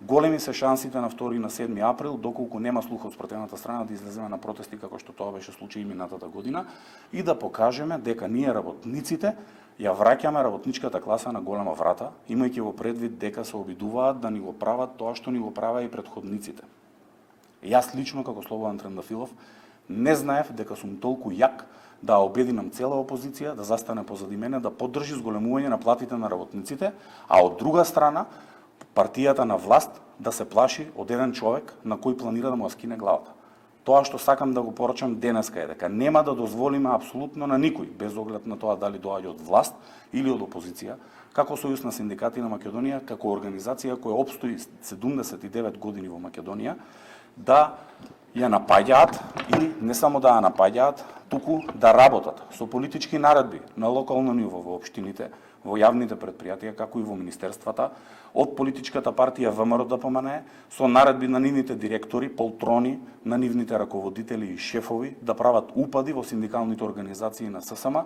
Големи се шансите на 2 и на 7 април, доколку нема слух од спротивната страна, да излеземе на протести како што тоа беше случај и минатата година и да покажеме дека ние работниците ја враќаме работничката класа на голема врата, имајќи во предвид дека се обидуваат да ни го прават тоа што ни го правеа и претходниците. Јас лично како Слободан Трендафилов не знаев дека сум толку јак да обединам цела опозиција, да застане позади мене, да поддржи зголемување на платите на работниците, а од друга страна партијата на власт да се плаши од еден човек на кој планира да му скине главата. Тоа што сакам да го порачам денеска е дека нема да дозволиме апсолутно на никој, без оглед на тоа дали доаѓа од власт или од опозиција, како Сојуз на синдикати на Македонија, како организација која опстои 79 години во Македонија, да ја напаѓаат и не само да ја напаѓаат, туку да работат со политички наредби на локално ниво во општините, во јавните предпријатија, како и во министерствата, од политичката партија ВМРО ДПМН, со наредби на нивните директори, полтрони, на нивните раководители и шефови, да прават упади во синдикалните организации на ССМ